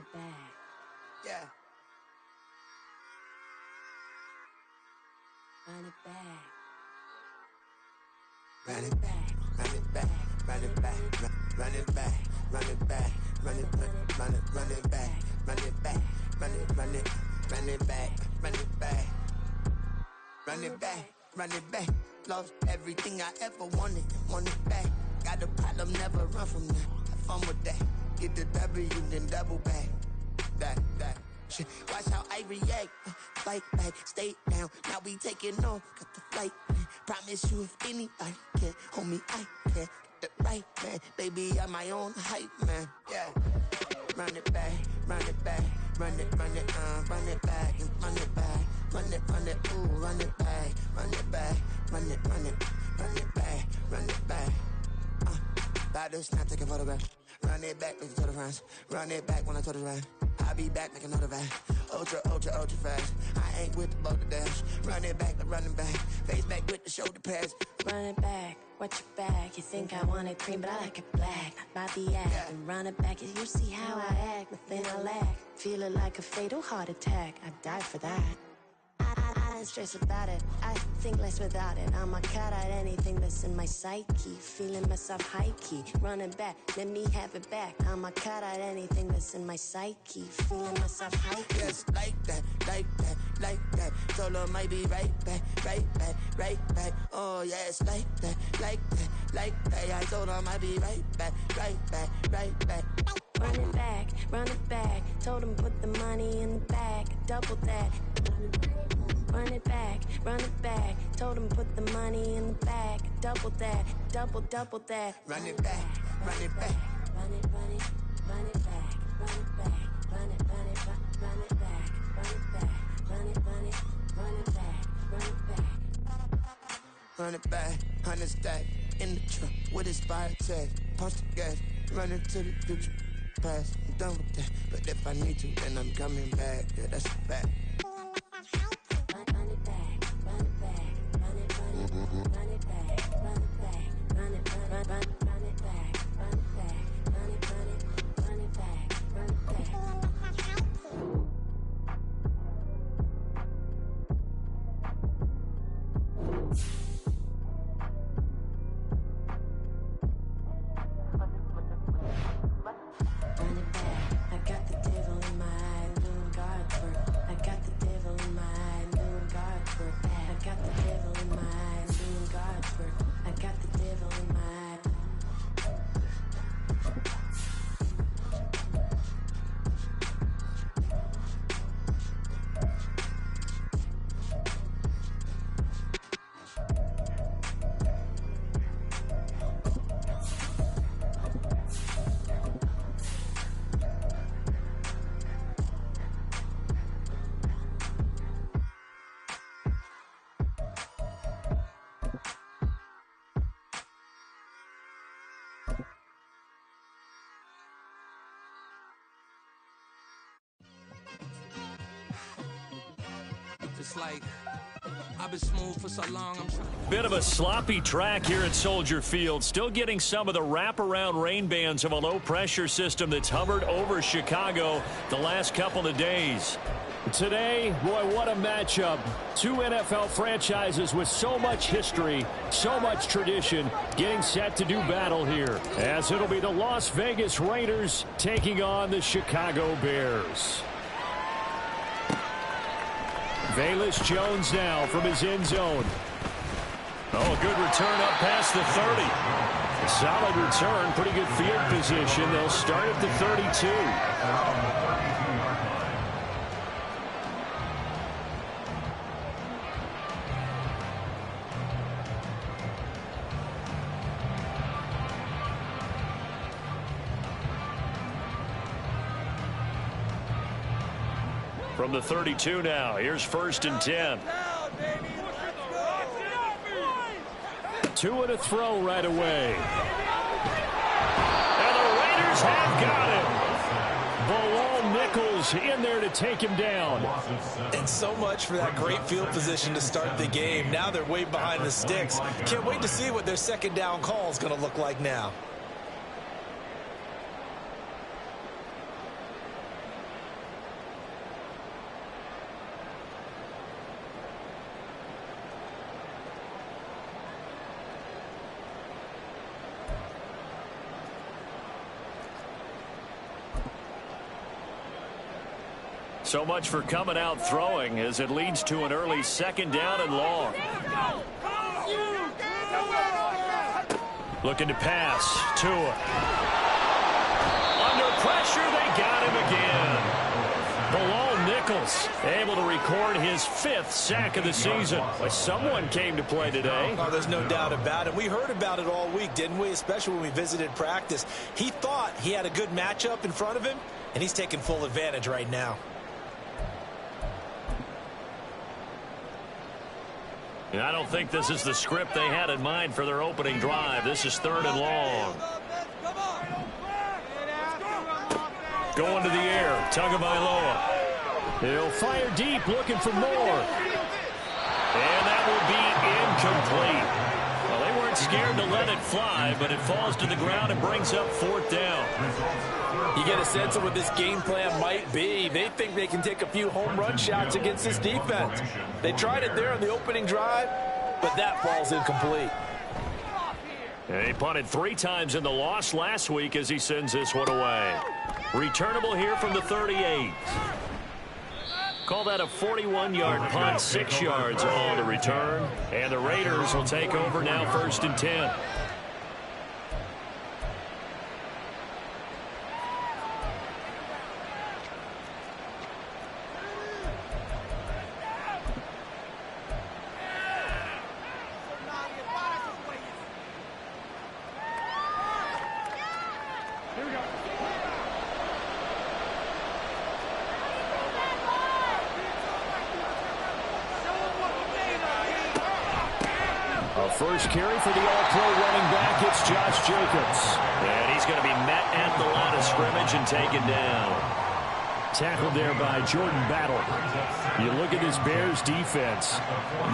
it back. Yeah. Run it back. Run it back, run it back, run it back, run it back, run it back, run it back, run it back, run it back, run it back, run it back, run it back, run it back. Lost everything I ever wanted it back. Got a problem, never run from that. Have fun with that. Get the W, then double back. That. Shit. Watch how I react. Fight back, stay down. Now we taking off. Got the flight. Promise you if anybody can, homie, I can. Get the right man, baby, I'm my own hype man. Yeah. Run it back, run it back, run it back, and run it back, run it, ooh, run it back, run it back, run it back, run it back. About to snap, take a photograph. Run it back, make it to the friends. Run it back when I told it right. I'll be back, make another back. Ultra fast. I ain't with the boat to dash. Run it back, running back. Face back with the shoulder pads. Run it back, watch your back. You think I want it cream, but I like it black. Not by the act. And run it back, you see how I act. Nothing I lack. Feeling like a fatal heart attack. I'd die for that. I don't stress about it. I think less without it. I'ma cut out anything that's in my psyche. Feeling myself high key. Running back, let me have it back. I'ma cut out anything that's in my psyche. Feeling myself high key. Yes, like that. Told her might be right back. Oh, yes, like that. I told her might be right back. Run it back. Told him put the money in the bag. Double that. Run it back. Told him put the money in the bag. Double that. Double that. Run it back. Run it back. Run it back. Run it back. Run it back. Run it back. Run it back. Run it back, 100 stack in the truck with his fire tag. Punch the gas, run into the future. Past, I'm done with that. But if I need to, then I'm coming back. Yeah, that's a fact. Run it back, run it back, run it back, run it back, run it back, run it back, run it back, run it back, run it back. It's like I've been smooth for so long. Bit of a sloppy track here at Soldier Field. Still getting some of the wraparound rain bands of a low-pressure system that's hovered over Chicago the last couple of days. Today, boy, what a matchup. Two NFL franchises with so much history, so much tradition, getting set to do battle here, as it'll be the Las Vegas Raiders taking on the Chicago Bears. Velus Jones now from his end zone. Oh, good return up past the 30. A solid return, pretty good field position. They'll start at the 32. From the 32 now, here's 1st and 10. 2 and a throw right away. And the Raiders have got him. Bilal Nichols in there to take him down. And so much for that great field position to start the game. Now they're way behind the sticks. Can't wait to see what their second down call is going to look like now. So much for coming out throwing as it leads to an early second down and long. Looking to pass. Tua. Under pressure, they got him again. Bilal Nichols able to record his 5th sack of the season. Someone came to play today. Oh, there's no doubt about it. We heard about it all week, didn't we? Especially when we visited practice. He thought he had a good matchup in front of him, and he's taking full advantage right now. And I don't think this is the script they had in mind for their opening drive. This is 3rd and long. Going to the air. Tagovailoa. He'll fire deep, looking for more. And that will be incomplete. Well, they weren't scared to let it fly, but it falls to the ground and brings up 4th down. You get a sense of what this game plan might be. They think they can take a few home run shots against this defense. They tried it there on the opening drive, but that falls incomplete. And he punted 3 times in the loss last week as he sends this one away. Returnable here from the 38. Call that a 41-yard punt, 6 yards all to return. And the Raiders will take over now 1st and 10. First carry for the all-pro running back, it's Josh Jacobs. And he's going to be met at the line of scrimmage and taken down. Tackled there by Jordan Battle. You look at this Bears defense.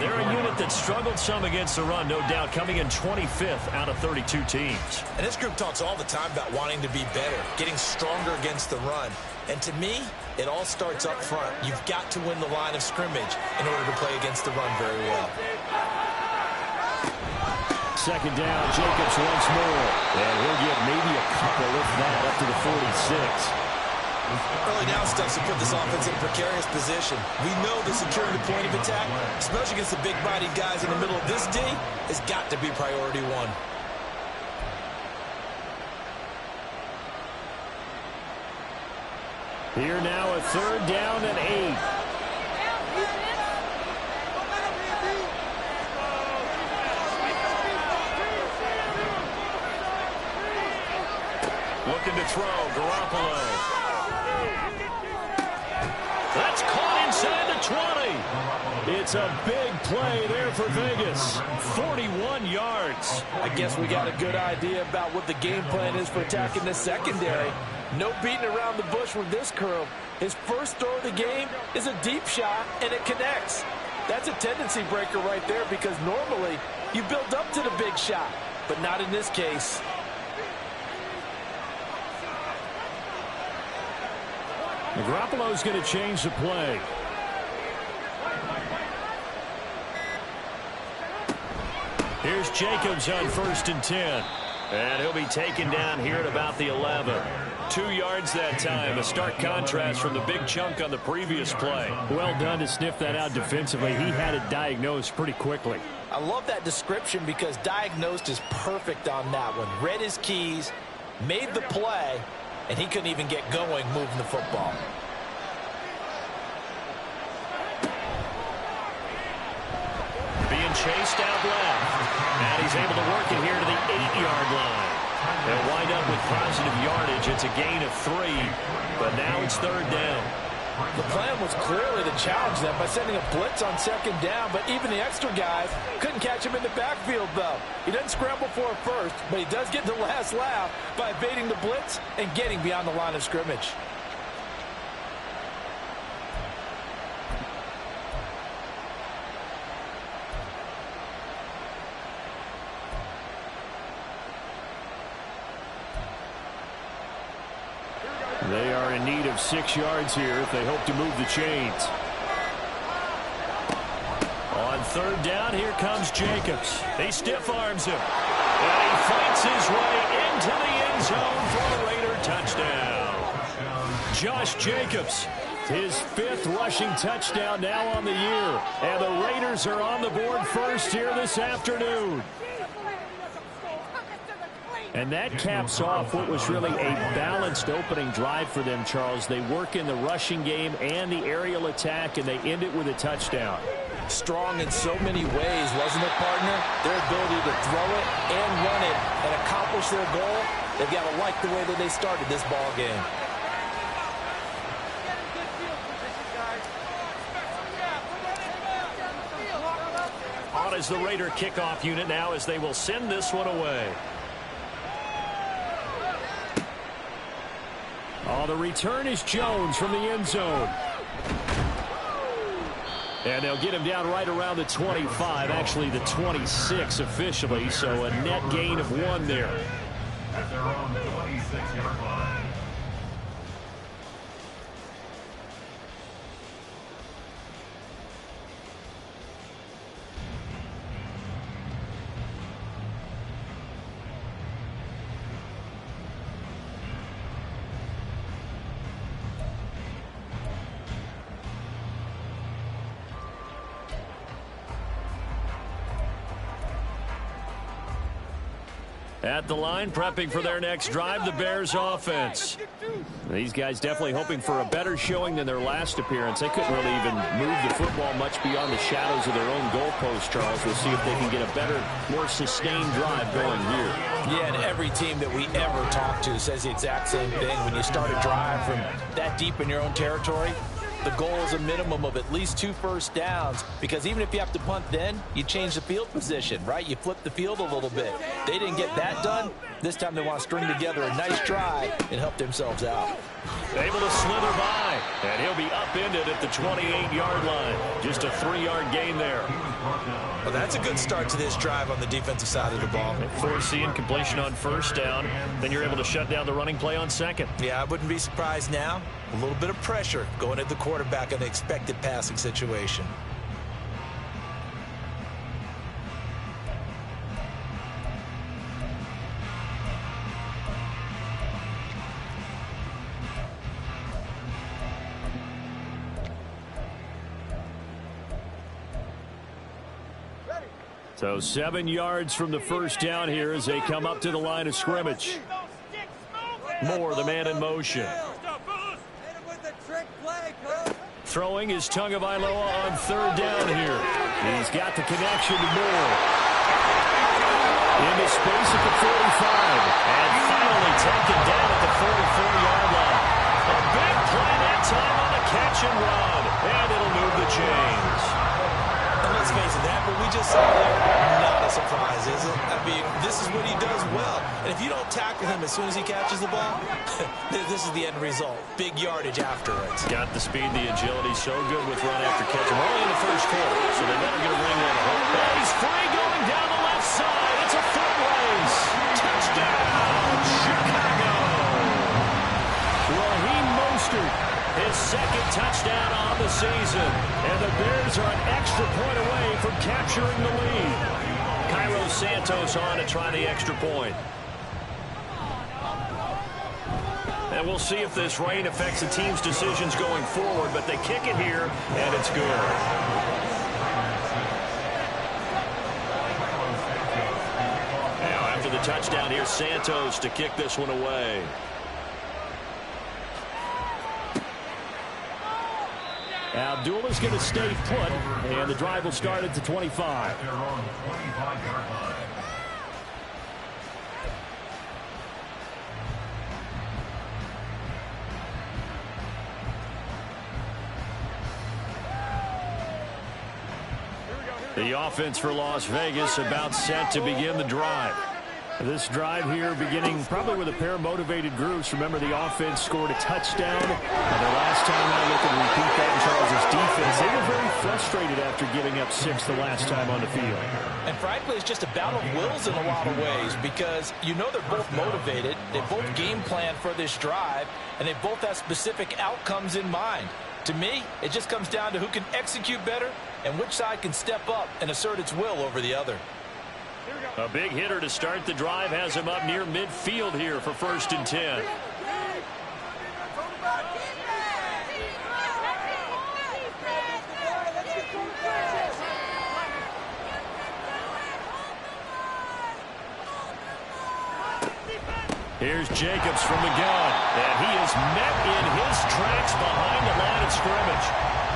They're a unit that struggled some against the run, no doubt, coming in 25th out of 32 teams. And this group talks all the time about wanting to be better, getting stronger against the run. And to me, it all starts up front. You've got to win the line of scrimmage in order to play against the run very well. Second down, Jacobs once more. And he'll get maybe a couple, if that, up to the 46. Early down stuff to put this offense in a precarious position. We know the securing the point of attack, especially against the big-bodied guys in the middle of this D, has got to be priority 1. Here now a 3rd down and 8. Looking to throw, Garoppolo. That's caught inside the 20. It's a big play there for Vegas. 41 yards. I guess we got a good idea about what the game plan is for attacking this secondary. No beating around the bush with this curl. His first throw of the game is a deep shot, and it connects. That's a tendency breaker right there because normally you build up to the big shot, but not in this case. Garoppolo's going to change the play. Here's Jacobs on 1st and 10. And he'll be taken down here at about the 11. 2 yards that time. A stark contrast from the big chunk on the previous play. Well done to sniff that out defensively. He had it diagnosed pretty quickly. I love that description because diagnosed is perfect on that one. Read his keys, made the play, and he couldn't even get going moving the football. Being chased out left. And he's able to work it here to the 8-yard line. They'll wind up with positive yardage. It's a gain of 3, but now it's 3rd down. The plan was clearly to challenge them by sending a blitz on 2nd down, but even the extra guys couldn't catch him in the backfield, though. He doesn't scramble for it first, but he does get the last laugh by evading the blitz and getting beyond the line of scrimmage. They are in need of 6 yards here if they hope to move the chains. On 3rd down, here comes Jacobs. He stiff arms him. And he fights his way into the end zone for a Raider touchdown. Josh Jacobs, His 5th rushing touchdown now on the year. And the Raiders are on the board first here this afternoon. And that caps off what was really a balanced opening drive for them, Charles. They work in the rushing game and the aerial attack, and they end it with a touchdown. Strong in so many ways, wasn't it, partner? Their ability to throw it and run it and accomplish their goal, they've got to like the way that they started this ball game. On is the Raider kickoff unit now as they will send this one away. Oh, the return is Jones from the end zone. And they'll get him down right around the 25, actually the 26 officially, so a net gain of 1 there. At their own 26-yard line. At the line, prepping for their next drive, the Bears offense. These guys definitely hoping for a better showing than their last appearance. They couldn't really even move the football much beyond the shadows of their own goalpost, Charles. We'll see if they can get a better, more sustained drive going here. Yeah, and every team that we ever talk to says the exact same thing. When you start a drive from that deep in your own territory, the goal is a minimum of at least 2 first downs, because even if you have to punt then, you change the field position, right? You flip the field a little bit. They didn't get that done. This time they want to string together a nice drive and help themselves out. Able to slither by, and he'll be upended at the 28-yard line. Just a 3-yard gain there. Well, that's a good start to this drive on the defensive side of the ball. Force the incompletion on first down, then you're able to shut down the running play on second. Yeah, I wouldn't be surprised now. A little bit of pressure going at the quarterback in an expected passing situation. So 7 yards from the first down here as they come up to the line of scrimmage. Moore, the man in motion. Throwing is Tagovailoa on 3rd down here. He's got the connection to Moore. Into space at the 45. And finally taken down at the 44-yard line. A big play that time on the catch and run. And it'll move the chains. And let's face it, that what we just saw there, not a surprise, is it? I mean, this is what he does well. And if you don't tackle him as soon as he catches the ball, this is the end result. Big yardage afterwards. Got the speed, the agility, so good with run after catch. We're only in the first quarter, so they better get a ring on it. And he's free going down the left side. It's a foot race. Touchdown, Chicago. Raheem Mostert, his 2nd touchdown on the season. And the Bears are an extra point away from capturing the lead. Cairo Santos on to try the extra point. And we'll see if this rain affects the team's decisions going forward, but they kick it here, and it's good. Now after the touchdown, here's Santos to kick this one away. Abdullah's going to stay put, and the drive will start at the 25. The offense for Las Vegas about set to begin the drive. This drive here beginning probably with a pair of motivated groups. Remember, the offense scored a touchdown. And the last time I look and repeat that in Charles's defense, they were very frustrated after giving up 6 the last time on the field. And frankly, it's just a battle of wills in a lot of ways, because you know they're both motivated. They both game plan for this drive, and they both have specific outcomes in mind. To me, it just comes down to who can execute better and which side can step up and assert its will over the other. A big hitter to start the drive has him up near midfield here for 1st and 10. Here's Jacobs from the gun, and he is met in his tracks behind the line of scrimmage.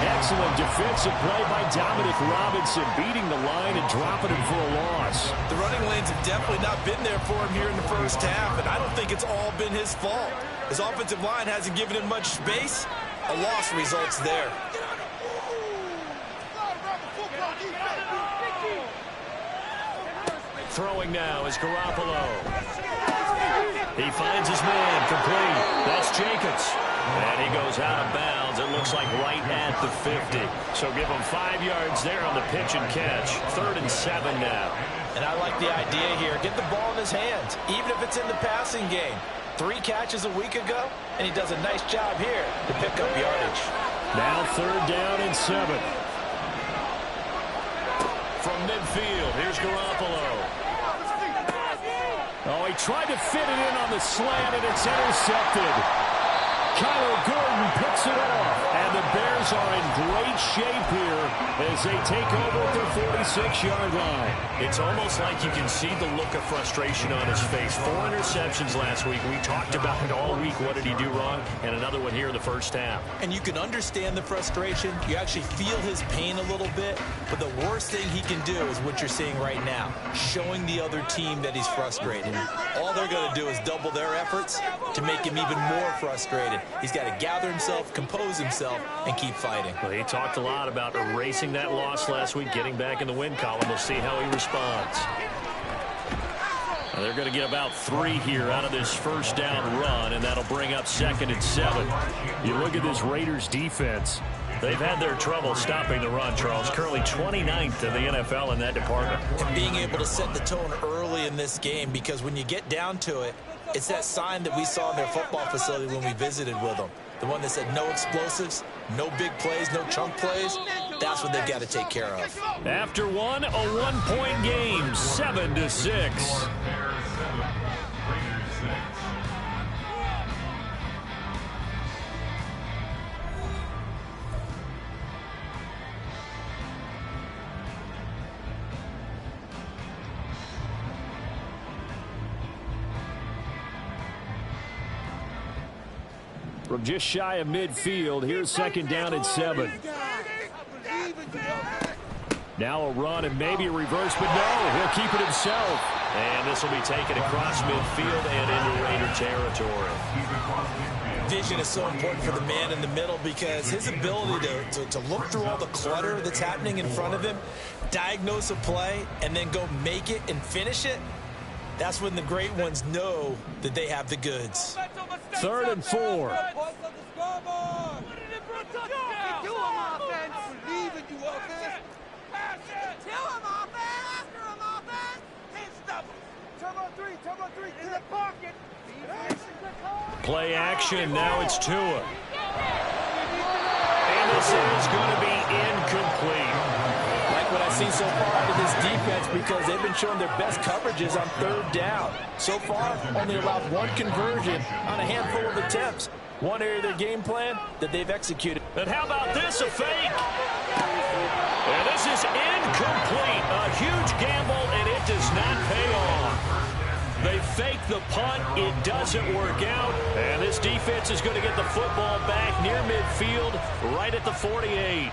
Excellent defensive play by Dominic Robinson, beating the line and dropping him for a loss. The running lanes have definitely not been there for him here in the first half, and I don't think it's all been his fault. His offensive line hasn't given him much space. A loss results there. Throwing now is Garoppolo. He finds his man, complete. That's Jacobs. And he goes out of bounds, it looks like right at the 50. So give him 5 yards there on the pitch and catch. 3rd and 7 now. And I like the idea here. Get the ball in his hands, even if it's in the passing game. 3 catches a week ago, and he does a nice job here to pick up yardage. Now 3rd down and 7. From midfield, here's Garoppolo. Oh, he tried to fit it in on the slant, and it's intercepted. Kyler Gordon picks it off, and the Bears are in great shape here as they take over at their 46-yard line. It's almost like you can see the look of frustration on his face. 4 interceptions last week. We talked about it all week. What did he do wrong? And another one here in the first half. And you can understand the frustration. You actually feel his pain a little bit. But the worst thing he can do is what you're seeing right now, showing the other team that he's frustrated. All they're going to do is double their efforts to make him even more frustrated. He's got to gather himself, compose himself, and keep fighting. Well, he talked a lot about erasing that loss last week, getting back in the win column. We'll see how he responds. They're going to get about 3 here out of this first down run, and that'll bring up 2nd and 7. You look at this Raiders defense. They've had their trouble stopping the run, Charles. Currently 29th in the NFL in that department. And being able to set the tone early in this game, because when you get down to it, it's that sign that we saw in their football facility when we visited with them. The one that said no explosives, no big plays, no chunk plays. That's what they've got to take care of. After one, a 1-point game, 7-6. From just shy of midfield, here's 2nd down and 7. Now a run and maybe a reverse, but no, he'll keep it himself. And this will be taken across midfield and into Raider territory. Vision is so important for the man in the middle because his ability to look through all the clutter that's happening in front of him, diagnose a play, and then go make it and finish it, that's when the great ones know that they have the goods. 3rd and 4. Play action, now it's Tua. And this is going to be incomplete. Like what I've seen so far out of this defense, because they've been showing their best coverages on 3rd down. So far, only allowed 1 conversion on a handful of attempts. One area of their game plan that they've executed. But how about this, a fake? And this is incomplete. A huge gamble, and it does not pay off. They fake the punt. It doesn't work out. And this defense is going to get the football back near midfield, right at the 48.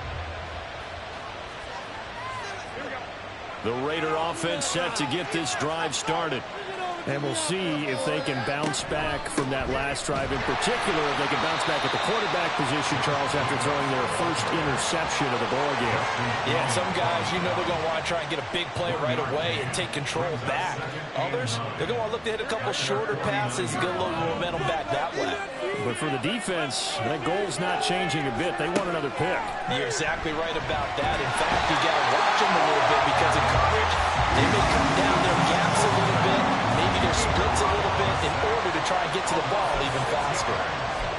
The Raider offense set to get this drive started. And we'll see if they can bounce back from that last drive. In particular, if they can bounce back at the quarterback position, Charles, after throwing their first interception of the ball game. Yeah, some guys, you know they're going to want to try and get a big play right away and take control back. Others, they're going to want to look to hit a couple shorter passes, get a little momentum back that way. But for the defense, that goal's not changing a bit. They want another pick. You're exactly right about that. In fact, you got to watch them a little bit because in coverage, they may come down their gaps a little bit, maybe their splits a little bit in order to try and get to the ball even faster.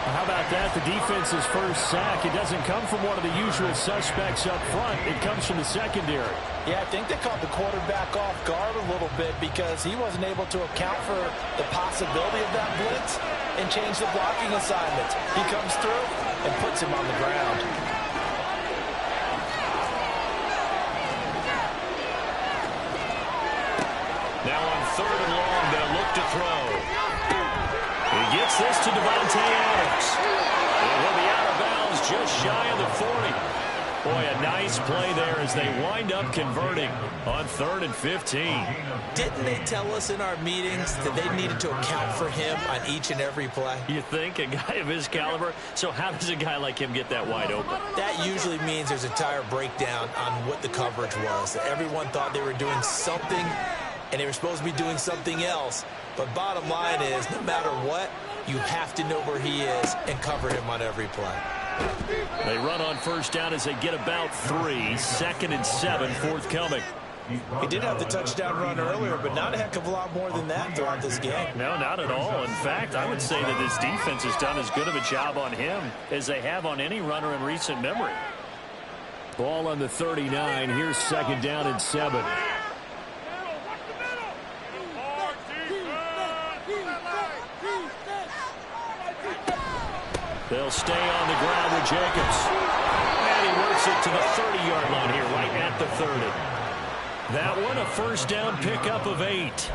Well, how about that? The defense's first sack. It doesn't come from one of the usual suspects up front. It comes from the secondary. Yeah, I think they caught the quarterback off guard a little bit because he wasn't able to account for the possibility of that blitz and change the blocking assignments. He comes through and puts him on the ground. Now on 3rd and long, they'll look to throw. Boy, a nice play there as they wind up converting on 3rd and 15. Didn't they tell us in our meetings that they needed to account for him on each and every play? You think? A guy of his caliber? So how does a guy like him get that wide open? That usually means there's a tire breakdown on what the coverage was. Everyone thought they were doing something, and they were supposed to be doing something else. But bottom line is, no matter what, you have to know where he is and cover him on every play. They run on 1st down as they get about 3. 2nd and 7 forthcoming. He did have the touchdown run earlier, but not a heck of a lot more than that throughout this game. No, not at all. In fact, I would say that this defense has done as good of a job on him as they have on any runner in recent memory. Ball on the 39. Here's 2nd down and 7. They'll stay on the ground with Jacobs. And he works it to the 30-yard line here, right at the 30. That one, a 1st down pickup of 8.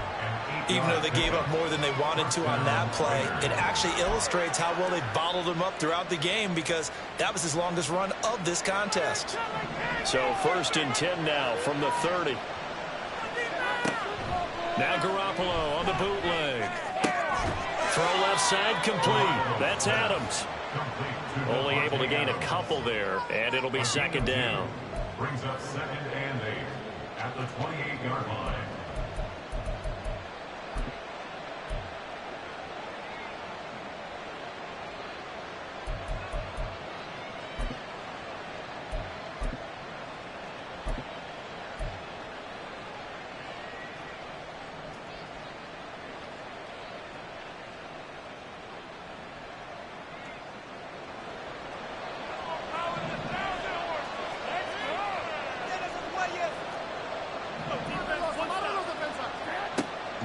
Even though they gave up more than they wanted to on that play, it actually illustrates how well they bottled him up throughout the game, because that was his longest run of this contest. So 1st and 10 now from the 30. Now Garoppolo on the bootleg. Throw left side complete. That's Adams. Only able to gain a couple there, and it'll be 2nd down. Brings up 2nd and 8 at the 28-yard line.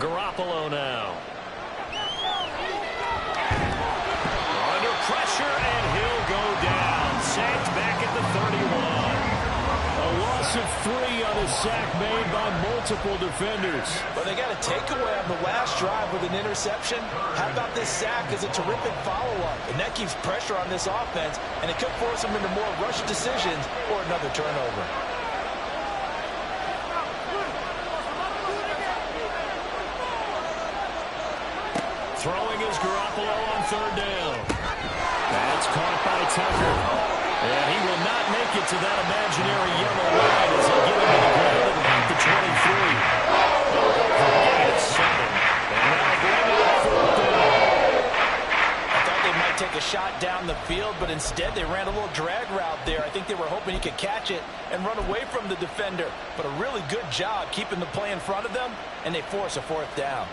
Garoppolo now. Under pressure, and he'll go down. Sacked back at the 31. A loss of 3 on a sack made by multiple defenders. But they got a takeaway on the last drive with an interception. How about this sack as a terrific follow-up? And that keeps pressure on this offense, and it could force them into more rush decisions or another turnover. Throwing is Garoppolo on 3rd down. That's caught by Tucker. And he will not make it to that imaginary yellow line as they get him to the ground at about the 23. Gain of 7. And now bring up 4th down. I thought they might take a shot down the field, but instead they ran a little drag route there. I think they were hoping he could catch it and run away from the defender. But a really good job keeping the play in front of them, and they force a 4th down.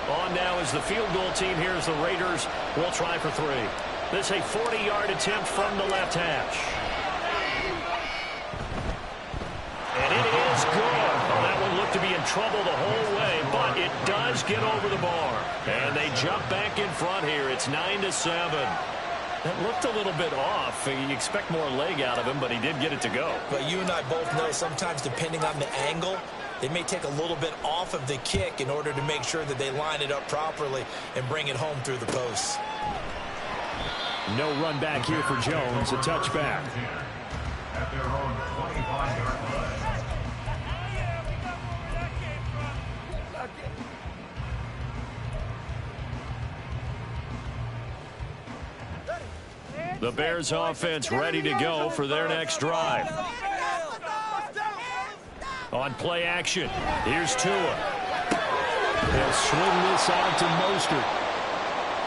On now is the field goal team. Here's the Raiders. We'll try for 3. This a 40-yard attempt from the left hash. And it is good. Well, that one looked to be in trouble the whole way, but it does get over the bar. And they jump back in front here. It's 9-7. That looked a little bit off. You expect more leg out of him, but he did get it to go. But you and I both know sometimes depending on the angle, they may take a little bit off of the kick in order to make sure that they line it up properly and bring it home through the posts. No run back here for Jones. A touchback. At their own 25-yard line. The Bears offense ready to go for their next drive. On play action, here's Tua. They'll swing this out to Mostert.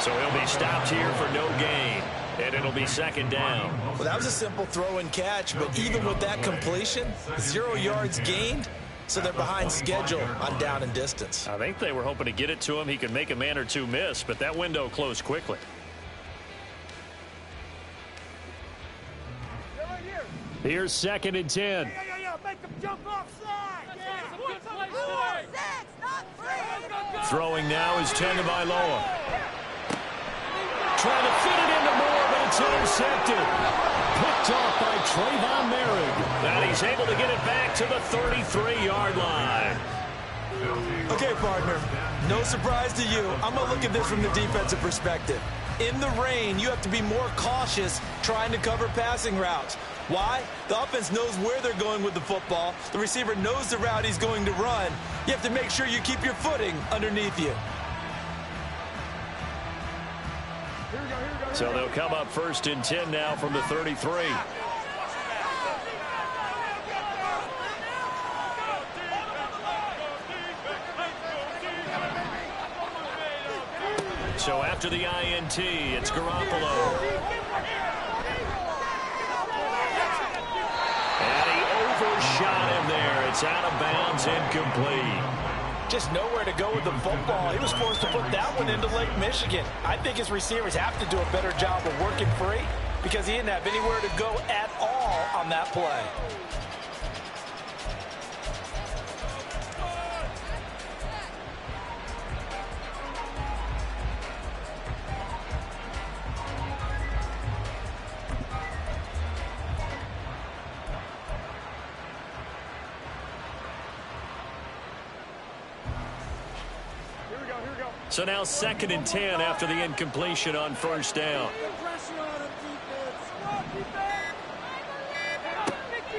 So he'll be stopped here for no gain. And it'll be 2nd down. Well, that was a simple throw and catch, but even with that completion, 0 yards gained, so they're behind schedule on down and distance. I think they were hoping to get it to him. He could make a man or two miss, but that window closed quickly. Here's 2nd and 10. Make them jump offside. Throwing now is Tagovailoa. Trying to fit it into Moore, but it's intercepted. Picked off by Trayvon Merrick. And he's able to get it back to the 33-yard line. Okay, partner, no surprise to you. I'm going to look at this from the defensive perspective. in the rain, you have to be more cautious trying to cover passing routes. Why? The offense knows where they're going with the football. The receiver knows the route he's going to run. You have to make sure you keep your footing underneath you. So they'll come up 1st and 10 now from the 33. So after the INT, it's Garoppolo. And he overshot him there. It's out of bounds, incomplete. Just nowhere to go with the football. He was forced to put that one into Lake Michigan. I think his receivers have to do a better job of working free because he didn't have anywhere to go at all on that play. So now 2nd and 10 after the incompletion on 1st down.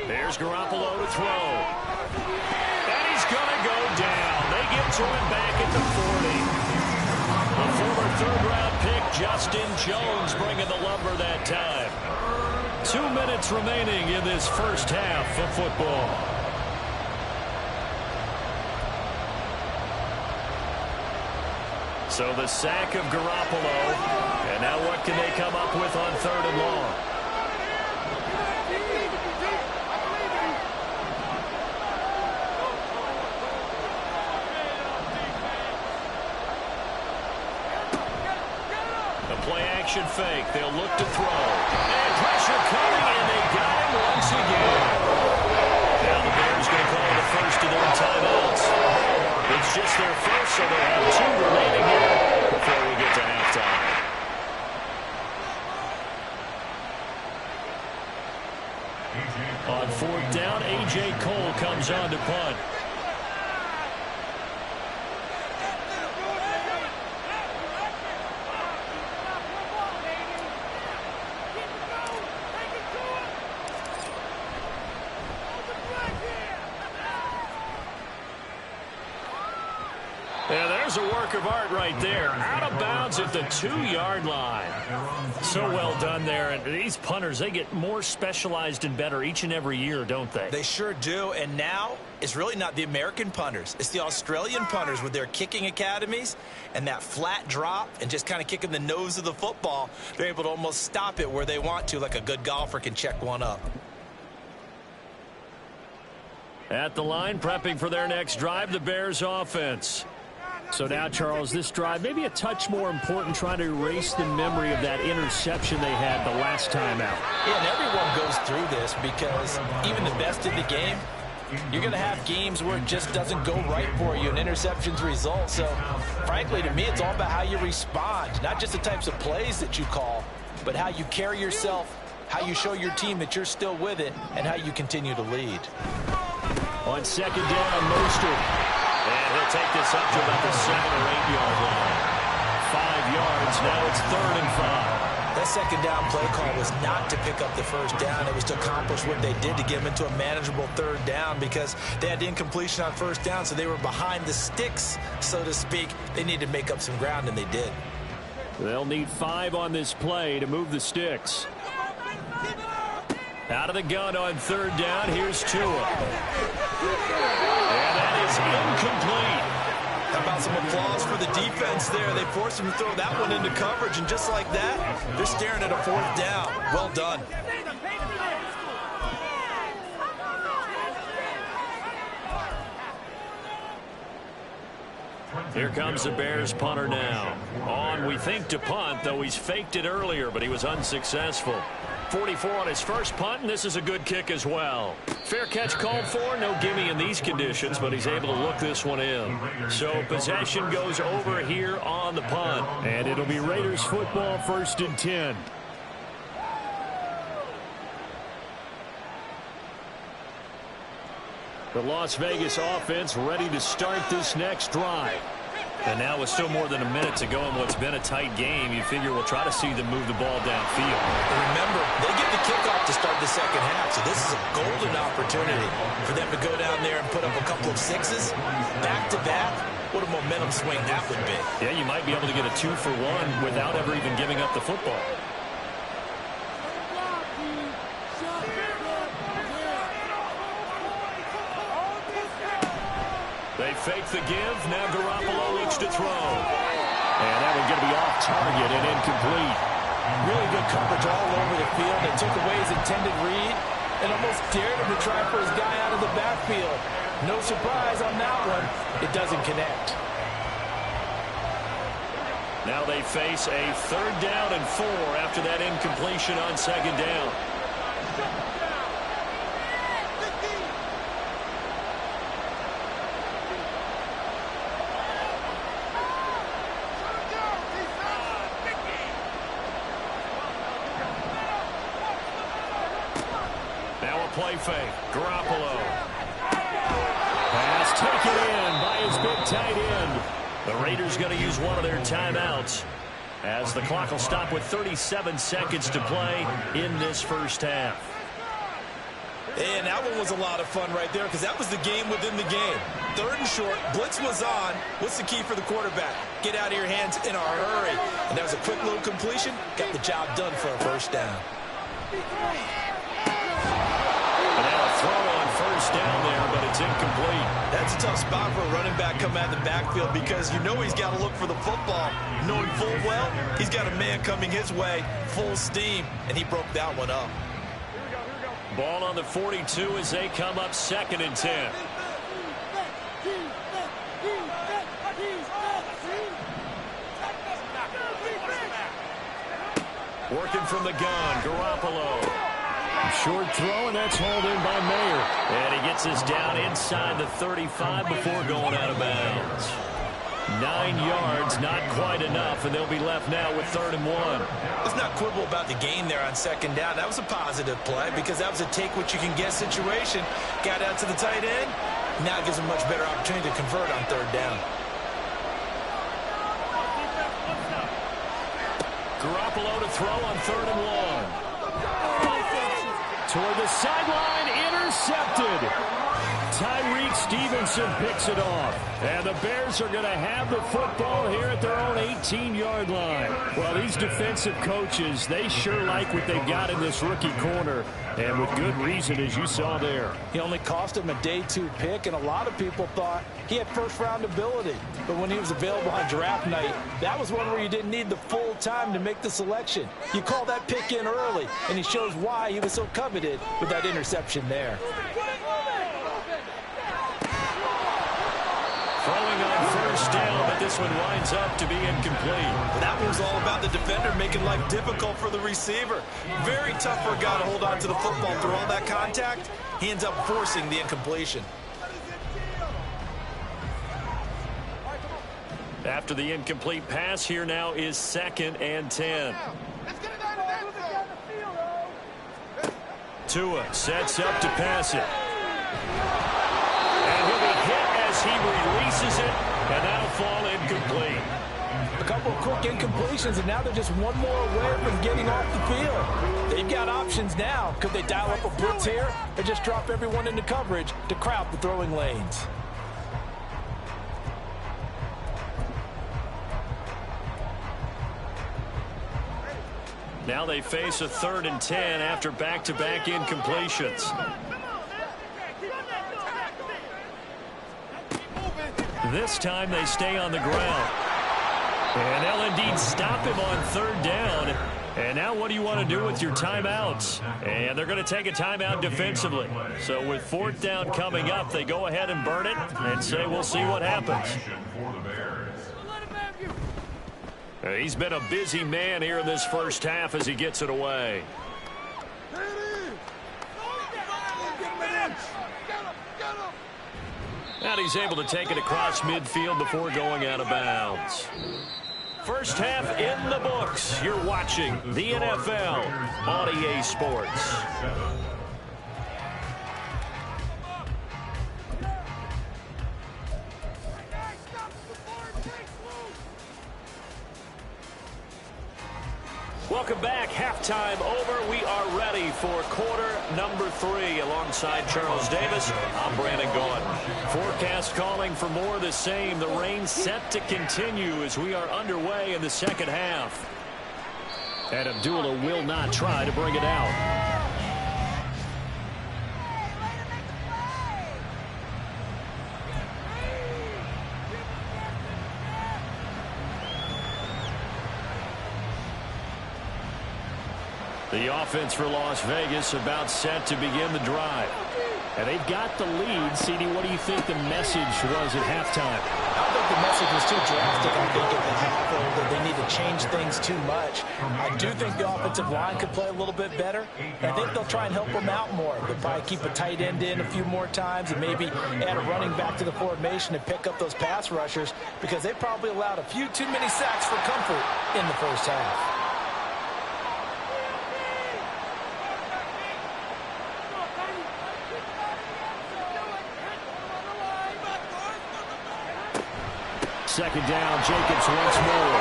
There's Garoppolo to throw. And he's going to go down. They get to him back at the 40. The former 3rd-round pick, Justin Jones, bringing the lumber that time. 2 minutes remaining in this first half of football. So the sack of Garoppolo. And now what can they come up with on 3rd and long? The play-action fake. They'll look to throw. And pressure coming, and they got him once again. Now the Bears going to call the first of their timeouts. It's just their first, so they have 2 remaining here before we get to halftime. On 4th down, A.J. Cole comes on to punt. Yeah, there's a work of art right there. Out of bounds at the 2-yard line. So well done there. And these punters, they get more specialized and better each and every year, don't they? They sure do. And now it's really not the American punters. It's the Australian punters with their kicking academies and that flat drop and just kind of kicking the nose of the football. They're able to almost stop it where they want to, like a good golfer can check one up. At the line, prepping for their next drive, the Bears offense. So now, Charles, this drive maybe a touch more important, trying to erase the memory of that interception they had the last time out. Yeah, and everyone goes through this because even the best in the game, you're going to have games where it just doesn't go right for you, and interceptions result. So, frankly, to me, it's all about how you respond, not just the types of plays that you call, but how you carry yourself, how you show your team that you're still with it, and how you continue to lead. On 2nd down, Mostert. And he'll take this up to about the 7 or 8-yard line. 5 yards. Now it's 3rd and 5. That 2nd down play call was not to pick up the 1st down. It was to accomplish what they did to get them into a manageable 3rd down because they had incompletion on 1st down, so they were behind the sticks, so to speak. They needed to make up some ground, and they did. They'll need 5 on this play to move the sticks. Out of the gun on 3rd down. Here's Tua. And that is incomplete. How about some applause for the defense there? They forced him to throw that one into coverage, and just like that, they're staring at a 4th down. Well done. Here comes the Bears punter now. On, we think, to punt, though he's faked it earlier, but he was unsuccessful. 44 on his first punt, and this is a good kick as well. Fair catch called for, no gimme in these conditions, but he's able to look this one in. So possession goes over here on the punt, and it'll be Raiders football, 1st and 10. The Las Vegas offense ready to start this next drive. And now with still more than a minute to go in what's been a tight game, you figure we'll try to see them move the ball downfield. And remember, they get the kickoff to start the second half, so this is a golden opportunity for them to go down there and put up a couple of sixes back-to-back. What a momentum swing that would be. Yeah, you might be able to get a 2-for-1 without ever even giving up the football. They fake the give. Now Garoppolo looks to throw. And that one's going to be off target and incomplete. Really good coverage all over the field. They took away his intended read and almost dared him to try for his guy out of the backfield. No surprise on that one. It doesn't connect. Now they face a 3rd down and 4 after that incompletion on 2nd down. Play fake. Garoppolo. Pass taken in by his big tight end. The Raiders going to use one of their timeouts as the clock will stop with 37 seconds to play in this first half. And that one was a lot of fun right there because that was the game within the game. 3rd and short. Blitz was on. What's the key for the quarterback? Get out of your hands in a hurry. And that was a quick little completion. Got the job done for a first down. Throw on 1st down there, but it's incomplete. That's a tough spot for a running back coming out of the backfield because you know he's got to look for the football. Knowing full well, he's got a man coming his way, full steam, and he broke that one up. Ball on the 42 as they come up 2nd and 10. Working from the gun, Garoppolo. Short throw, and that's hauled in by Mayer. And he gets this down inside the 35 before going out of bounds. 9 yards, not quite enough, and they'll be left now with 3rd and 1. Let's not quibble about the gain there on 2nd down. That was a positive play because that was a take-what-you-can-get situation. Got out to the tight end. Now it gives him a much better opportunity to convert on 3rd down. Garoppolo to throw on 3rd and 1. Toward the sideline, intercepted. Tyreek Stevenson picks it off. And the Bears are going to have the football here at their own 18-yard line. Well, these defensive coaches, they sure like what they've got in this rookie corner. And with good reason, as you saw there. He only cost him a day 2 pick, and a lot of people thought he had first-round ability. But when he was available on draft night, that was one where you didn't need the full time to make the selection. You call that pick in early, and he shows why he was so coveted with that interception there. Throwing on 1st down, but this one winds up to be incomplete. That one was all about the defender making life difficult for the receiver. Very tough for a guy to hold on to the football through all that contact. He ends up forcing the incompletion. After the incomplete pass, here now is 2nd and 10. Tua sets up to pass it. And he'll be hit as he releases it, and that'll fall incomplete. A couple of quick incompletions, and now they're just one more away from getting off the field. They've got options now. Could they dial up a blitz here or just drop everyone into coverage to crowd the throwing lanes? Now they face a 3rd and 10 after back-to-back incompletions. This time they stay on the ground. And they'll indeed stop him on 3rd down. And now what do you want to do with your timeouts? And they're going to take a timeout defensively. So with 4th down coming up, they go ahead and burn it and say we'll see what happens. He's been a busy man here in this first half as he gets it away. And he's able to take it across midfield before going out of bounds. First half in the books. You're watching the NFL on EA Sports. Welcome back. Halftime over. We are ready for quarter number 3. Alongside Charles Davis, I'm Brandon Gaudin. Forecast calling for more of the same. The rain set to continue as we are underway in the second half. And Abdullah will not try to bring it out. The offense for Las Vegas about set to begin the drive. And they've got the lead. CD, what do you think the message was at halftime? I don't think the message was too drastic. I think at the half that they need to change things too much. I do think the offensive line could play a little bit better. And I think they'll try and help them out more. They'll probably keep a tight end in a few more times and maybe add a running back to the formation and pick up those pass rushers because they probably allowed a few too many sacks for comfort in the first half. Second down, Jacobs once more.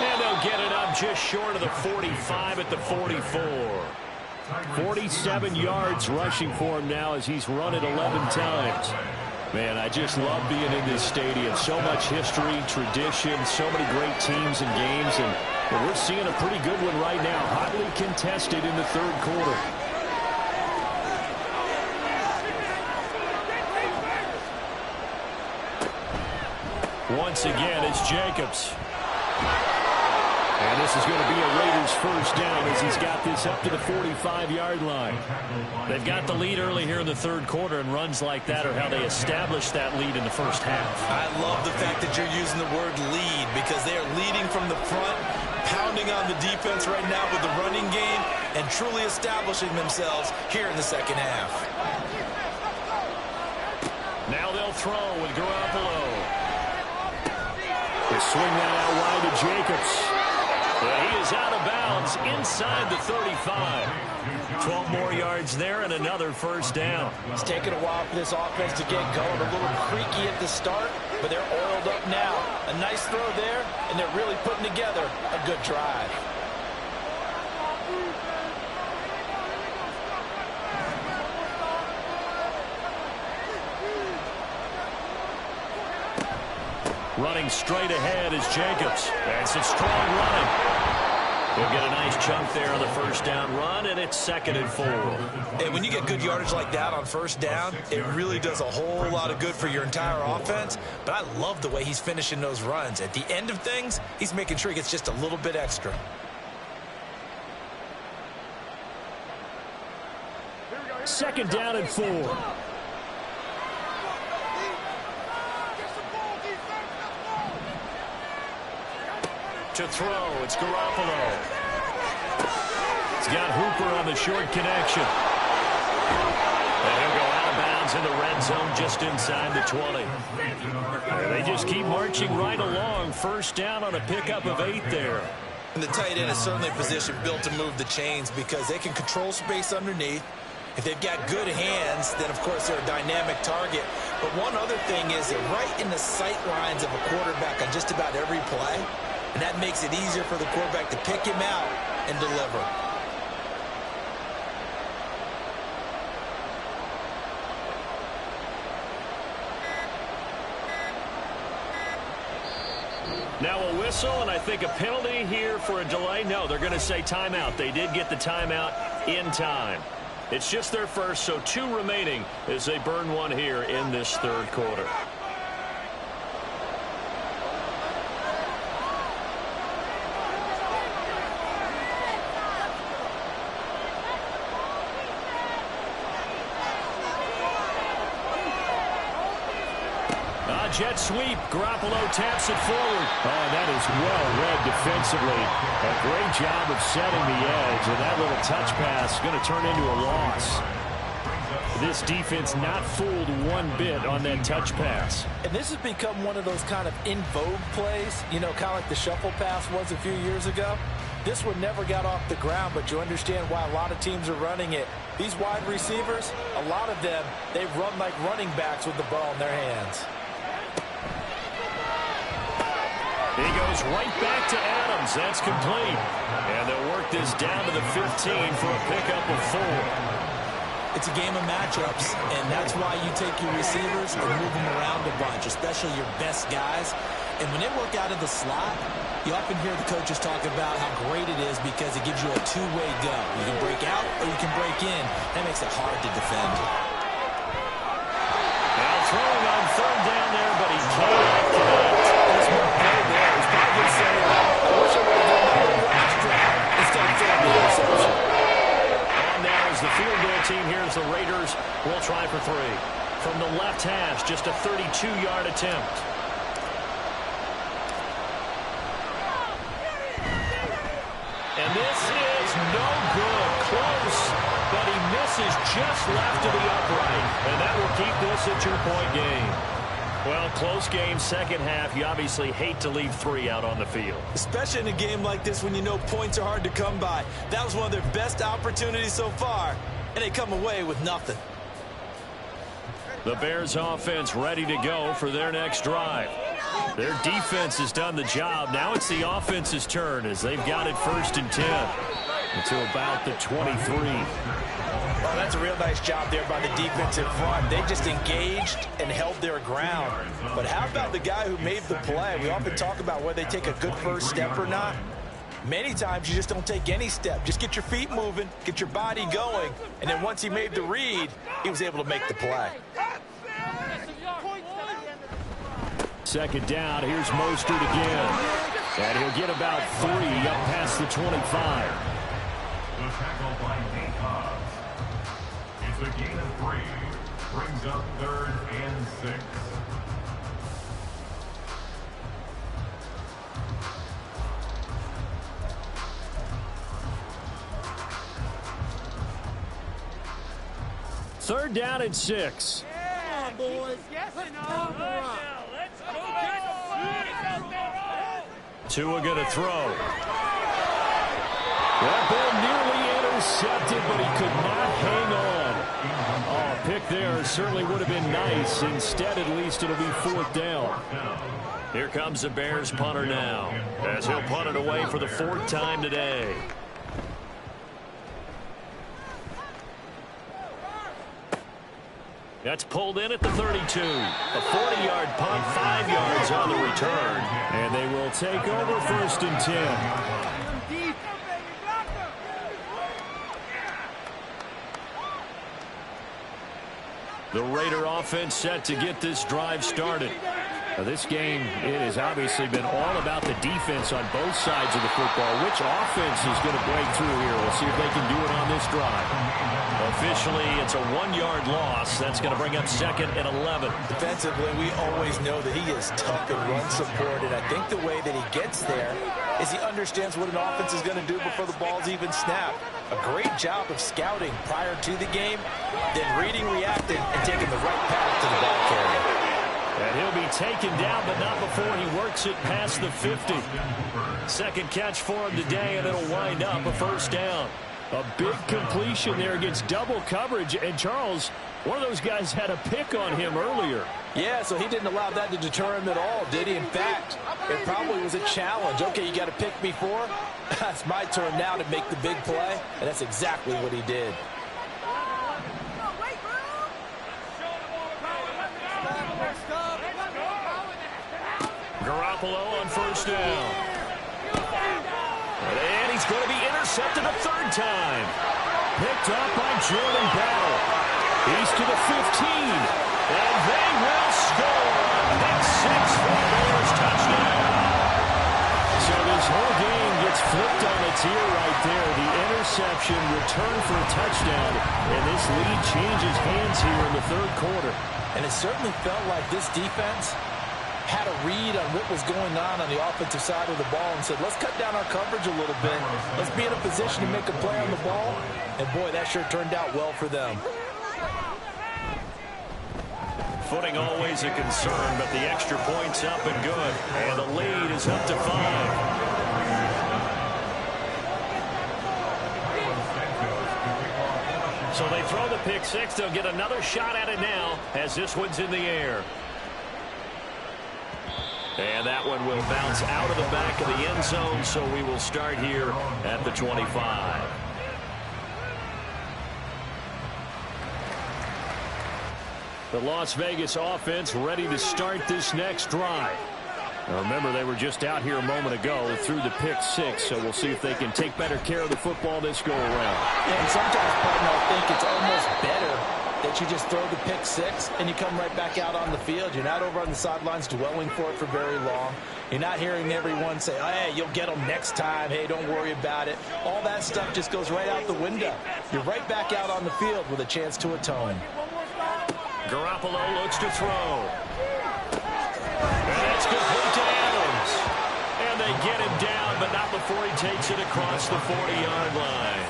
And they'll get it up just short of the 45 at the 44. 47 yards rushing for him now as he's run it 11 times. Man, I just love being in this stadium. So much history, tradition, so many great teams and games. And we're seeing a pretty good one right now. Hotly contested in the third quarter. Once again, it's Jacobs. And this is going to be a Raiders first down as he's got this up to the 45-yard line. They've got the lead early here in the third quarter, and runs like that are how they established that lead in the first half. I love the fact that you're using the word lead because they are leading from the front, pounding on the defense right now with the running game, and truly establishing themselves here in the second half. Now they'll throw with Garoppolo. They swing that out wide to Jacobs. He is out of bounds inside the 35. 12 more yards there and another first down. It's taken a while for this offense to get going. A little creaky at the start, but they're oiled up now. A nice throw there, and they're really putting together a good drive. Running straight ahead is Jacobs. That's a strong running. He'll get a nice chunk there on the first down run, and it's 2nd and 4. And when you get good yardage like that on first down, it really does a whole lot of good for your entire offense. But I love the way he's finishing those runs. At the end of things, he's making sure he gets just a little bit extra. Second down and 4. To throw, it's Garoppolo. He's got Hooper on the short connection. And he'll go out of bounds in the red zone just inside the 20. And they just keep marching right along. First down on a pickup of 8 there. And the tight end is certainly a position built to move the chains because they can control space underneath. If they've got good hands, then, of course, they're a dynamic target. But one other thing is they're right in the sight lines of a quarterback on just about every play. And that makes it easier for the quarterback to pick him out and deliver. Now a whistle, and I think a penalty here for a delay. No, they're going to say timeout. They did get the timeout in time. It's just their first, so 2 remaining as they burn one here in this third quarter. Jet sweep. Garoppolo taps it forward. Oh, that is well read defensively. A great job of setting the edge, and that little touch pass is going to turn into a loss. This defense not fooled one bit on that touch pass. And this has become one of those kind of in vogue plays, you know, kind of like the shuffle pass was a few years ago. This one never got off the ground, but you understand why a lot of teams are running it. These wide receivers, a lot of them, they run like running backs with the ball in their hands. He goes throws right back to Adams. That's complete. And they'll work this down to the 15 for a pickup of 4. It's a game of matchups, and that's why you take your receivers and move them around a bunch, especially your best guys. And when they work out of the slot, you often hear the coaches talk about how great it is because it gives you a two-way go. You can break out or you can break in. That makes it hard to defend. Now throwing on 3rd down there, but he can't connect. That's more play there. He's probably saying, I wish I would have done that on the last drive instead of throwing the interception. On now is the field goal team here as the Raiders will try for 3. From the left hash, just a 32-yard attempt. And this is no good. Close, but he misses just left of the upright. And that will keep this a 2-point game. Well, close game, second half. You obviously hate to leave 3 out on the field. Especially in a game like this when you know points are hard to come by. That was one of their best opportunities so far, and they come away with nothing. The Bears offense ready to go for their next drive. Their defense has done the job. Now it's the offense's turn as they've got it 1st and 10 until about the 23. Well, that's a real nice job there by the defensive front. They just engaged and held their ground. But how about the guy who made the play? We often talk about whether they take a good first step or not. Many times you just don't take any step. Just get your feet moving, get your body going, and then once he made the read, he was able to make the play. 2nd down, here's Mostert again. And he'll get about 3 up past the 25. The tackle by Nate Hobbs. It's a gain of 3. Brings up 3rd and 6. Third down and 6. Yeah, boys. Yes, let's go get the flag. Tua going to throw. That ball nearly intercepted, but he could not hang on. Oh, pick there certainly would have been nice. Instead, at least it'll be 4th down. Here comes the Bears punter now, as he'll punt it away for the 4th time today. That's pulled in at the 32. A 40-yard punt, 5 yards on the return. And they will take over 1st and 10. The Raider offense set to get this drive started. Now this game, it has obviously been all about the defense on both sides of the football. Which offense is going to break through here? We'll see if they can do it on this drive. Officially, it's a 1-yard loss. That's going to bring up 2nd and 11. Defensively, we always know that he is tough and run support, and I think the way that he gets there is he understands what an offense is going to do before the ball's even snapped. A great job of scouting prior to the game, then reading, reacting, and taking the right path to the ball carrier. And he'll be taken down, but not before he works it past the 50. 2nd catch for him today, and it'll wind up a 1st down. A big completion there against double coverage. And Charles, one of those guys had a pick on him earlier. Yeah, so he didn't allow that to deter him at all, did he? In fact, it probably was a challenge. Okay, you got to pick me 4. It's my turn now to make the big play, and that's exactly what he did. Garoppolo on 1st down. And he's going to be intercepted a 3rd time. Picked up by Jordan Battle. He's to the 15. And they will score. Pick 6 for the Bears, touchdown. So this whole game gets flipped on its ear right there. The interception, return for a touchdown. And this lead changes hands here in the 3rd quarter. And it certainly felt like this defense had a read on what was going on the offensive side of the ball and said, let's cut down our coverage a little bit. Let's be in a position to make a play on the ball. And, boy, that sure turned out well for them. Footing always a concern, but the extra point's up and good. And the lead is up to 5. So they throw the pick 6. They'll get another shot at it now as this one's in the air. And that one will bounce out of the back of the end zone, so we will start here at the 25. The Las Vegas offense ready to start this next drive. Now remember, they were just out here a moment ago through the pick six, so we'll see if they can take better care of the football this go around. Yeah, and sometimes, partner, I think it's almost better that you just throw the pick six and you come right back out on the field. You're not over on the sidelines dwelling for it for very long. You're not hearing everyone say, oh, hey, you'll get them next time. Hey, don't worry about it. All that stuff just goes right out the window. You're right back out on the field with a chance to atone. Garoppolo looks to throw. And that's complete to Adams. And they get him down, but not before he takes it across the 40-yard line.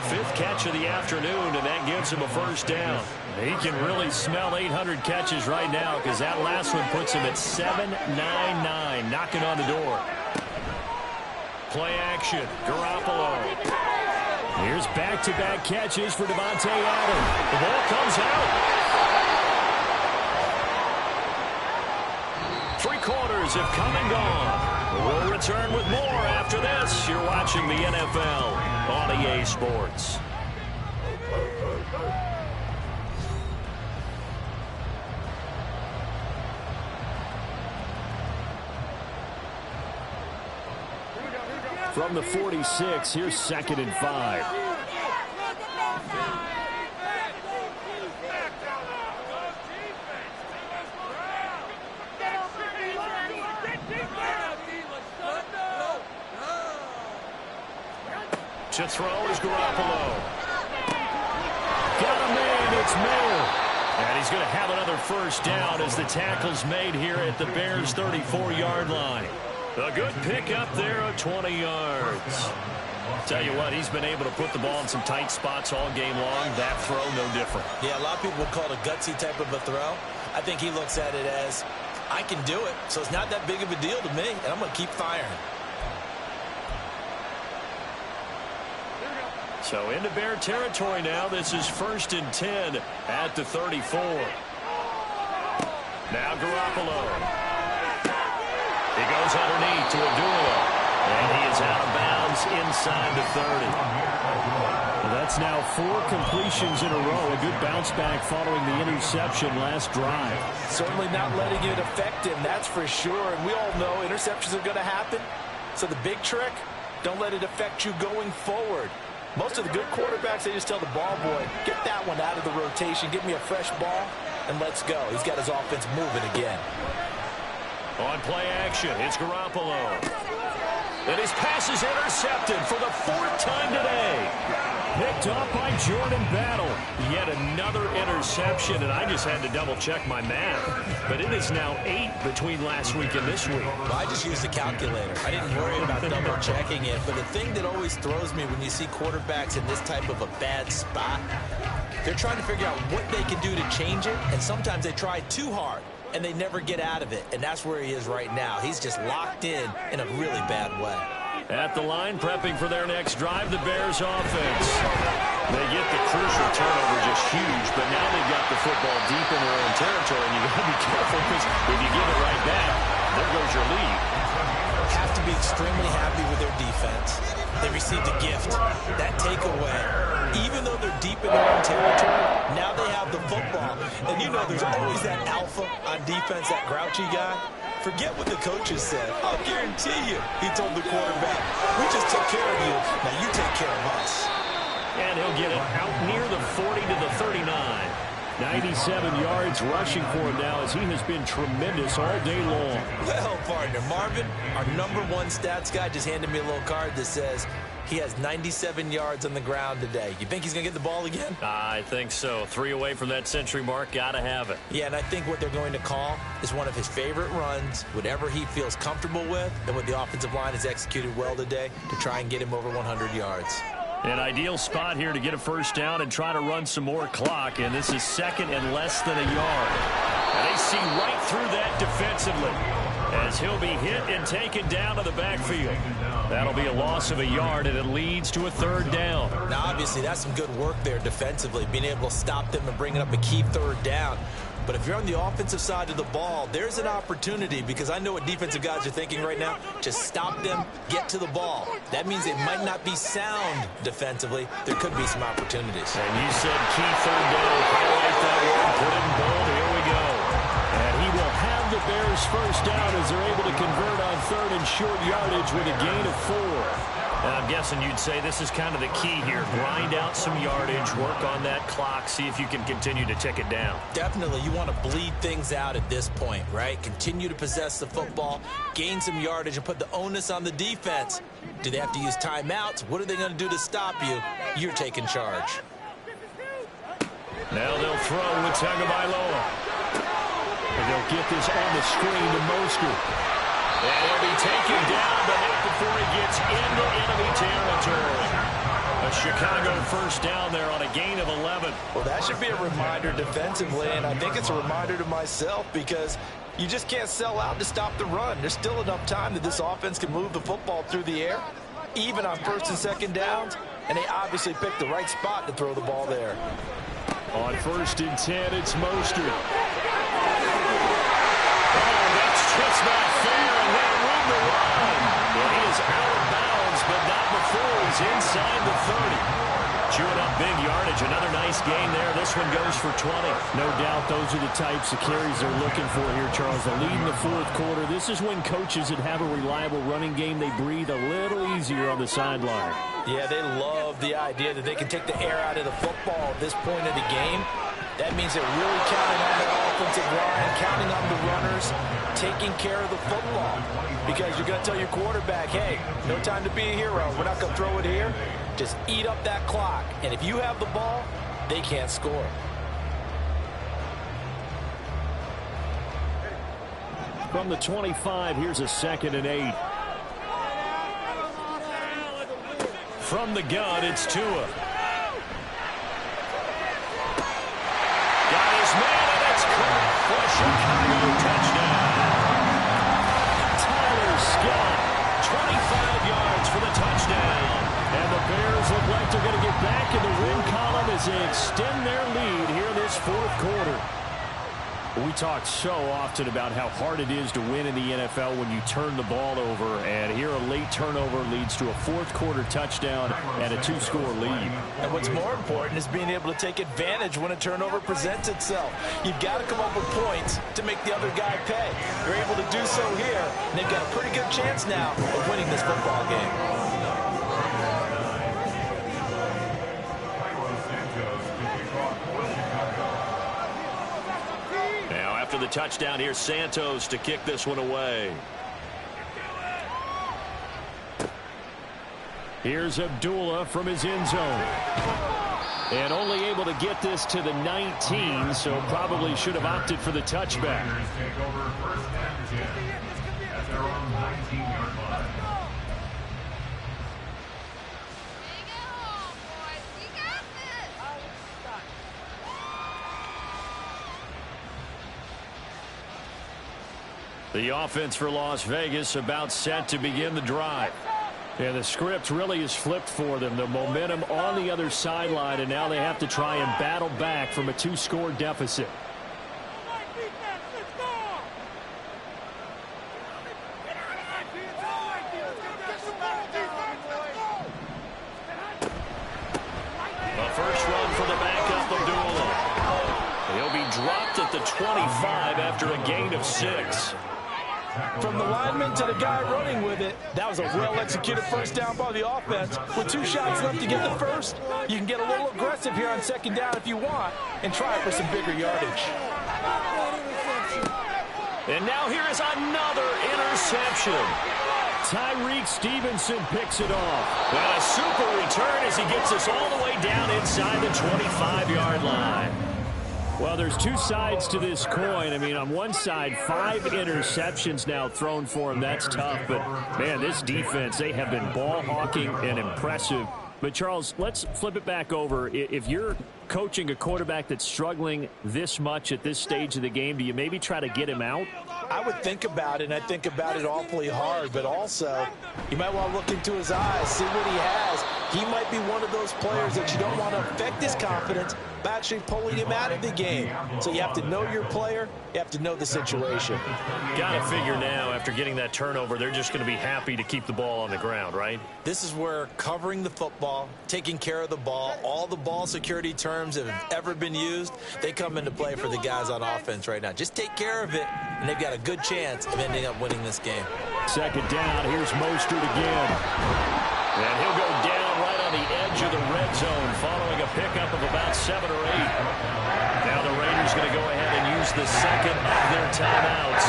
Fifth catch of the afternoon, and that gives him a first down. He can really smell 800 catches right now because that last one puts him at 799, knocking on the door. Play action, Garoppolo. Here's back-to-back catches for Devontae Adams. The ball comes out. 3 quarters have come and gone. We'll return with more after this. You're watching the NFL on EA Sports. From the 46, here's 2nd and 5. To throw is Garoppolo. Got a man, it's Mayer. And he's going to have another first down as the tackle's made here at the Bears' 34-yard line. A good pick up there of 20 yards. Tell you what, he's been able to put the ball in some tight spots all game long. That throw, no different. Yeah, a lot of people would call it a gutsy type of a throw. I think he looks at it as, I can do it, so it's not that big of a deal to me, and I'm going to keep firing. So into Bear territory now. This is 1st and 10 at the 34. Now Garoppolo. He goes underneath to Abdullah. And he is out of bounds inside the 30. Well, that's now 4 completions in a row. A good bounce back following the interception last drive. Certainly not letting it affect him, that's for sure. And we all know interceptions are going to happen. So the big trick, don't let it affect you going forward. Most of the good quarterbacks, they just tell the ball boy, get that one out of the rotation, give me a fresh ball, and let's go. He's got his offense moving again. On play action, it's Garoppolo. And his pass is intercepted for the 4th time today. Picked up by Jordan Battle. Yet another interception, and I just had to double-check my math. But it is now 8 between last week and this week. Well, I just used the calculator. I didn't worry about double-checking it. But the thing that always throws me when you see quarterbacks in this type of a bad spot, they're trying to figure out what they can do to change it, and sometimes they try too hard, and they never get out of it. And that's where he is right now. He's just locked in a really bad way. At the line, prepping for their next drive, the Bears offense. They get the crucial turnover, just huge, but now they've got the football deep in their own territory, and you've got to be careful because if you give it right back, there goes your lead. Have to be extremely happy with their defense. They received a gift. That takeaway, even though they're deep in their own territory, now they have the football. And you know there's always that alpha on defense, that grouchy guy. Forget what the coaches said. I'll guarantee you, he told the quarterback, we just took care of you. Now you take care of us. And he'll get it out near the 40 to the 39. 97 yards rushing for him now as he has been tremendous all day long. Well, partner, Marvin, our #1 stats guy, just handed me a little card that says he has 97 yards on the ground today. You think he's going to get the ball again? I think so. 3 away from that century mark. Got to have it. Yeah, and I think what they're going to call is one of his favorite runs, whatever he feels comfortable with, and what the offensive line has executed well today to try and get him over 100 yards. An ideal spot here to get a first down and try to run some more clock, and this is 2nd and less than a yard. And they see right through that defensively as he'll be hit and taken down to the backfield. That'll be a loss of a yard, and it leads to a 3rd down. Now, obviously, that's some good work there defensively, being able to stop them and bring it up a key 3rd down. But if you're on the offensive side of the ball, there's an opportunity, because I know what defensive guys are thinking right now. Just stop them, get to the ball. That means they might not be sound defensively. There could be some opportunities. And you said key third down. Highlight that word, put it in bold. Here we go. And he will have the Bears first down as they're able to convert on third and short yardage with a gain of 4. And I'm guessing you'd say this is kind of the key here. Grind out some yardage, work on that clock, see if you can continue to tick it down. Definitely. You want to bleed things out at this point, right? Continue to possess the football, gain some yardage, and put the onus on the defense. Do they have to use timeouts? What are they going to do to stop you? You're taking charge. Now they'll throw with Tagovailoa. And they'll get this on the screen to Mostert. And he'll be taken down, but not before he gets into enemy territory. A Chicago first down there on a gain of 11. Well, that should be a reminder defensively, and I think it's a reminder to myself, because you just can't sell out to stop the run. There's still enough time that this offense can move the football through the air, even on first and second downs, and they obviously picked the right spot to throw the ball there. On first and 10, it's Mostert. Just not fair, and that room to run. Well, he is out of bounds, but not before he's inside the 30. Chewing up big yardage. Another nice gain there. This one goes for 20. No doubt those are the types of carries they're looking for here, Charles. The lead in the fourth quarter. This is when coaches that have a reliable running game, they breathe a little easier on the sideline. Yeah, they love the idea that they can take the air out of the football at this point of the game. That means they're really counting on the offensive line, counting on the runners, taking care of the football. Because you're going to tell your quarterback, hey, no time to be a hero. We're not going to throw it here. Just eat up that clock. And if you have the ball, they can't score. From the 25, here's a 2nd and 8. From the gun, it's Tua. For a Chicago touchdown. Tyler Scott, 25 yards for the touchdown. And the Bears look like they're going to get back in the win column as they extend their lead here this fourth quarter. We talked so often about how hard it is to win in the NFL when you turn the ball over, and here a late turnover leads to a fourth quarter touchdown and a 2-score lead. And what's more important is being able to take advantage when a turnover presents itself. You've got to come up with points to make the other guy pay. You're able to do so here, and they've got a pretty good chance now of winning this football game. After the touchdown, here's Santos to kick this one away. Here's Abdullah from his end zone. And only able to get this to the 19, so probably should have opted for the touchback. The offense for Las Vegas about set to begin the drive. And the script really is flipped for them. The momentum on the other sideline, and now they have to try and battle back from a 2-score deficit. The first run for the backup, Abdullah. He'll be dropped at the 25 after a gain of 6. From the lineman to the guy running with it, that was a well-executed first down by the offense. With 2 shots left to get the first, you can get a little aggressive here on second down if you want and try for some bigger yardage. And now here is another interception. Tyreek Stevenson picks it off. And a super return as he gets us all the way down inside the 25-yard line. Well, there's 2 sides to this coin. I mean, on one side, 5 interceptions now thrown for him. That's tough. But, man, this defense, they have been ball hawking and impressive. But, Charles, let's flip it back over. If you're coaching a quarterback that's struggling this much at this stage of the game, do you maybe try to get him out? I would think about it, and I think about it awfully hard. But also, you might want to look into his eyes, see what he has. he might be one of those players that you don't want to affect his confidence by actually pulling him out of the game. So you have to know your player. You have to know the situation. Got to figure now, after getting that turnover, they're just going to be happy to keep the ball on the ground, right? This is where covering the football, taking care of the ball, all the ball security terms that have ever been used, they come into play for the guys on offense right now. Just take care of it, and they've got a good chance of ending up winning this game. Second down, here's Mostert again. And he'll go down right on the edge of the red zone following a pickup of about 7 or 8. Now the Raiders going to go ahead and use the second of their timeouts.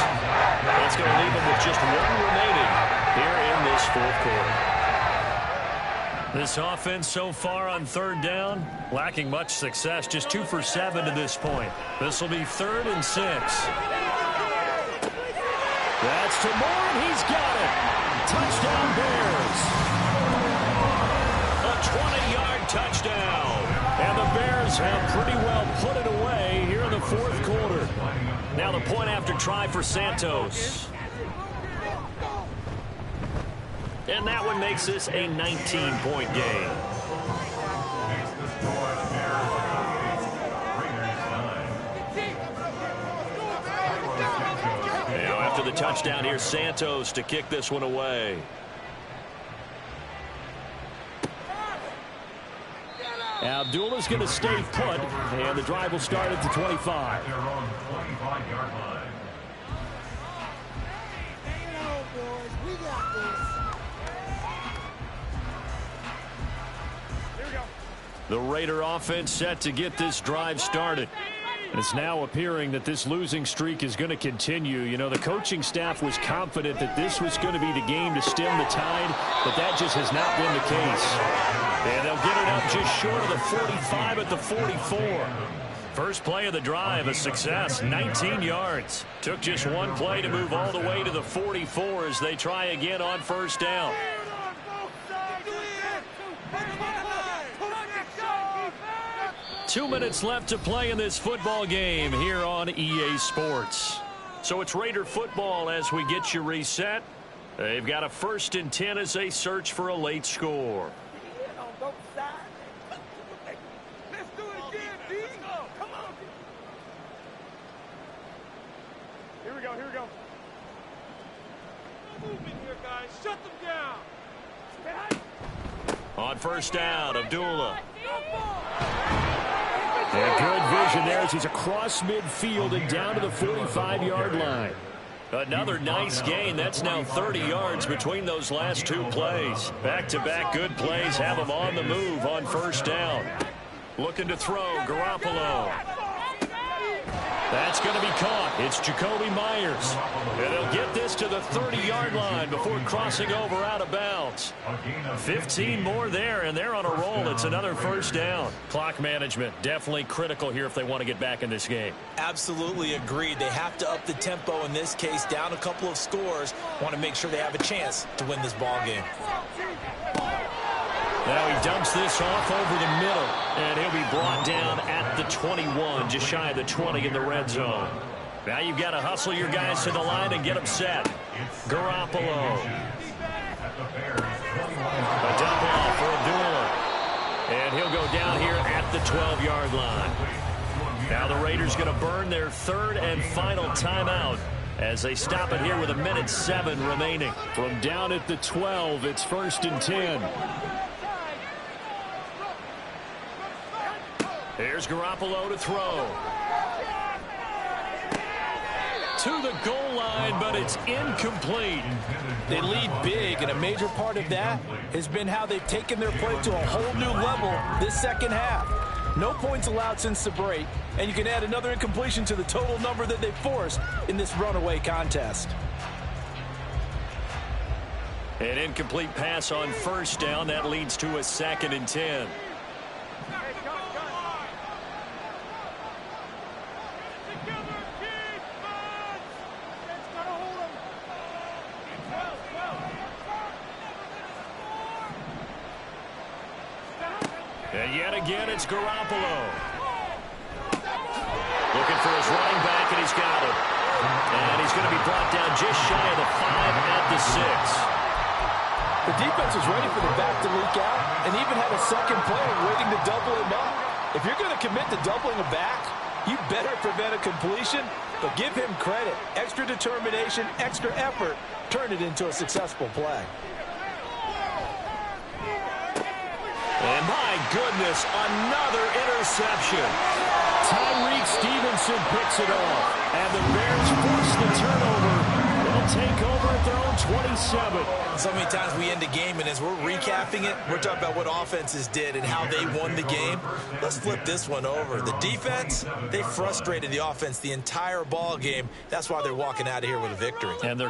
That's going to leave them with just 1 remaining here in this fourth quarter. This offense so far on third down, lacking much success, just 2 for 7 to this point. This will be 3rd and 6. That's to Moore, and he's got it. Touchdown Bears. A 20-yard touchdown. And the Bears have pretty well put it away here in the fourth quarter. Now the point after try for Santos. And that one makes this a 19-point game. Now after the touchdown here, Santos to kick this one away. Abdullah's going to stay put, and the drive will start at the 25. The Raider offense set to get this drive started. And it's now appearing that this losing streak is going to continue. You know, the coaching staff was confident that this was going to be the game to stem the tide, but that just has not been the case. And they'll get it up just short of the 45 at the 44. First play of the drive, a success, 19 yards. Took just 1 play to move all the way to the 44 as they try again on first down. Two minutes left to play in this football game here on EA Sports. So it's Raider football as we get you reset. They've got a 1st and 10 as they search for a late score. Let's do it again, D. Come on. Here we go, here we go. No movement here, guys. Shut them down. On first down, Abdullah. And good vision there as he's across midfield and down to the 45-yard line. Another nice gain. That's now 30 yards between those last 2 plays. Back-to-back good plays have him on the move on first down. Looking to throw, Garoppolo. That's going to be caught. It's Jacoby Myers. And they'll get this to the 30-yard line before crossing over out of bounds. 15 more there, and they're on a roll. It's another first down. Clock management, definitely critical here if they want to get back in this game. Absolutely agreed. They have to up the tempo in this case, down a couple of scores. Want to make sure they have a chance to win this ball game. Now he dumps this off over the middle, and he'll be brought down at the 21, just shy of the 20 in the red zone. Now you've got to hustle your guys to the line and get them set. Garoppolo. A dump off for Abdullah. And he'll go down here at the 12-yard line. Now the Raiders going to burn their 3rd and final timeout as they stop it here with 1:07 remaining. From down at the 12, it's 1st and 10. Here's Garoppolo to throw. To the goal line, but it's incomplete. They lead big, and a major part of that has been how they've taken their play to a whole new level this second half. No points allowed since the break, and you can add another incompletion to the total number that they forced in this runaway contest. An incomplete pass on first down. That leads to a 2nd and 10. And yet again, it's Garoppolo. Looking for his running back, and he's got it. And he's going to be brought down just shy of the 5 at the 6. The defense was ready for the back to leak out and even had a second player waiting to double him up. If you're going to commit to doubling a back, you better prevent a completion, but give him credit. Extra determination, extra effort, turn it into a successful play. And my goodness, another interception. Tyreek Stevenson picks it off. And the Bears force the turnover. They'll take over at their own 27. So many times we end the game, and as we're recapping it, we're talking about what offenses did and how they won the game. Let's flip this one over. The defense, they frustrated the offense the entire ball game. That's why they're walking out of here with a victory. And they're